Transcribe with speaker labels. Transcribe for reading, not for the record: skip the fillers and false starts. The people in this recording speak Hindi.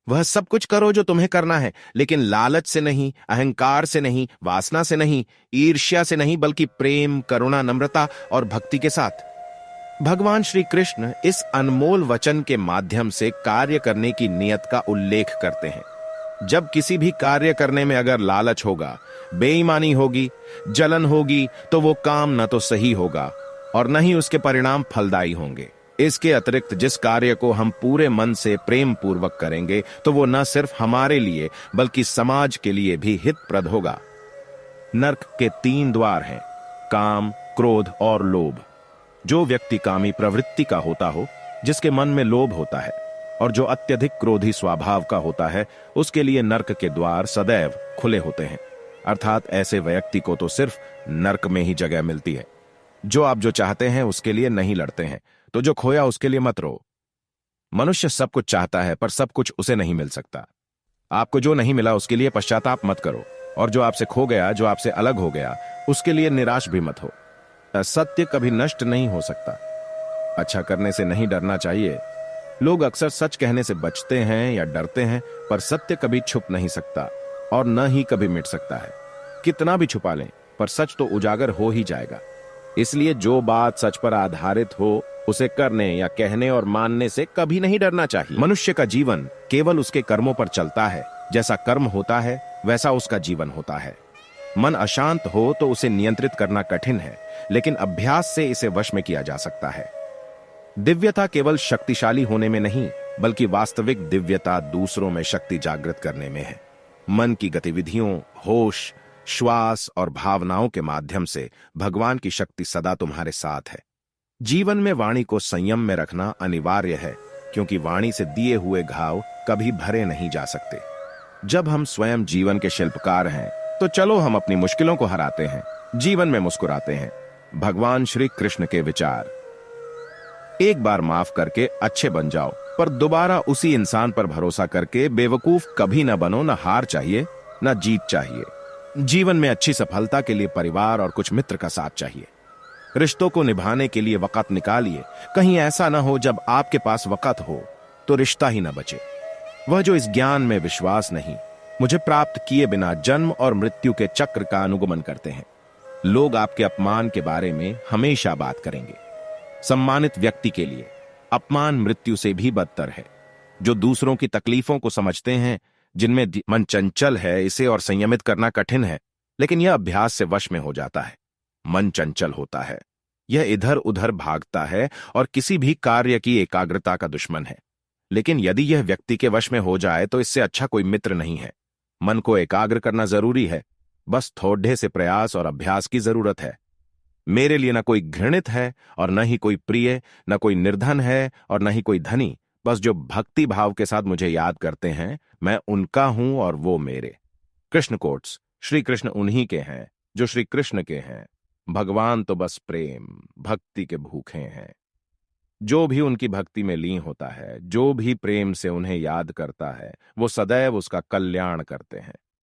Speaker 1: वह सब कुछ करो जो तुम्हें करना है, लेकिन लालच से नहीं, अहंकार से नहीं, वासना से नहीं, ईर्ष्या से नहीं, बल्कि प्रेम, करुणा, नम्रता और भक्ति के साथ। भगवान श्री कृष्ण इस अनमोल वचन के माध्यम से कार्य करने की नियत का उल्लेख करते हैं। जब किसी भी कार्य करने में अगर लालच होगा, बेईमानी होगी, जलन होगी, तो वो काम न तो सही होगा और न ही उसके परिणाम फलदायी होंगे। इसके अतिरिक्त जिस कार्य को हम पूरे मन से प्रेम पूर्वक करेंगे, तो वो न सिर्फ हमारे लिए बल्कि समाज के लिए भी हितप्रद होगा। नरक के 3 द्वार हैं: काम, क्रोध और लोभ। जो व्यक्ति कामी प्रवृत्ति का होता हो, जिसके मन में लोभ होता है और जो अत्यधिक क्रोधी स्वभाव का होता है, उसके लिए नरक के द्वार सदैव खुले होते हैं। अर्थात ऐसे व्यक्ति को तो सिर्फ नरक में ही जगह मिलती है। जो आप जो चाहते हैं उसके लिए नहीं लड़ते हैं, तो जो खोया उसके लिए मत रो। मनुष्य सब कुछ चाहता है, पर सब कुछ उसे नहीं मिल सकता। आपको जो नहीं मिला उसके लिए पश्चाताप मत करो, और जो आपसे खो गया, जो आपसे अलग हो गया, उसके लिए निराश भी मत हो। सत्य कभी नष्ट नहीं हो सकता। अच्छा करने से नहीं डरना चाहिए। लोग अक्सर सच कहने से बचते हैं या डरते हैं, पर सत्य कभी छुप नहीं सकता और न ही कभी मिट सकता है। कितना भी छुपा लें, पर सच तो उजागर हो ही जाएगा। इसलिए जो बात सच पर आधारित हो, उसे करने या कहने और मानने से कभी नहीं डरना चाहिए। मनुष्य का जीवन केवल उसके कर्मों पर चलता है। जैसा कर्म होता है, वैसा उसका जीवन होता है। मन अशांत हो तो उसे नियंत्रित करना कठिन है, लेकिन अभ्यास से इसे वश में किया जा सकता है। दिव्यता केवल शक्तिशाली होने में नहीं, बल्कि वास्तविक दिव्यता दूसरों में शक्ति जागृत करने में है। मन की गतिविधियों, होश, श्वास और भावनाओं के माध्यम से भगवान की शक्ति सदा तुम्हारे साथ है। जीवन में वाणी को संयम में रखना अनिवार्य है, क्योंकि वाणी से दिए हुए घाव कभी भरे नहीं जा सकते। जब हम स्वयं जीवन के शिल्पकार हैं, तो चलो हम अपनी मुश्किलों को हराते हैं, जीवन में मुस्कुराते हैं। भगवान श्री कृष्ण के विचार: एक बार माफ करके अच्छे बन जाओ, पर दोबारा उसी इंसान पर भरोसा करके बेवकूफ कभी न बनो। न हार चाहिए, न जीत चाहिए। जीवन में अच्छी सफलता के लिए परिवार और कुछ मित्र का साथ चाहिए। रिश्तों को निभाने के लिए वक़्त निकालिए। कहीं ऐसा ना हो जब आपके पास वक़्त हो तो रिश्ता ही न बचे। वह जो इस ज्ञान में विश्वास नहीं, मुझे प्राप्त किए बिना जन्म और मृत्यु के चक्र का अनुगमन करते हैं। लोग आपके अपमान के बारे में हमेशा बात करेंगे। सम्मानित व्यक्ति के लिए अपमान मृत्यु से भी बदतर है। जो दूसरों की तकलीफों को समझते हैं, जिनमें मन चंचल है, इसे और संयमित करना कठिन है, लेकिन यह अभ्यास से वश में हो जाता है। मन चंचल होता है, यह इधर उधर भागता है और किसी भी कार्य की एकाग्रता का दुश्मन है। लेकिन यदि यह व्यक्ति के वश में हो जाए, तो इससे अच्छा कोई मित्र नहीं है। मन को एकाग्र करना जरूरी है, बस थोड़े से प्रयास और अभ्यास की जरूरत है। मेरे लिए न कोई घृणित है और न ही कोई प्रिय, न कोई निर्धन है और न ही कोई धनी। बस जो भक्ति भाव के साथ मुझे याद करते हैं, मैं उनका हूं और वो मेरे। कृष्ण कोट्स: श्री कृष्ण उन्हीं के हैं जो श्री कृष्ण के हैं। भगवान तो बस प्रेम, भक्ति के भूखे हैं। जो भी उनकी भक्ति में लीन होता है, जो भी प्रेम से उन्हें याद करता है, वो सदैव उसका कल्याण करते हैं।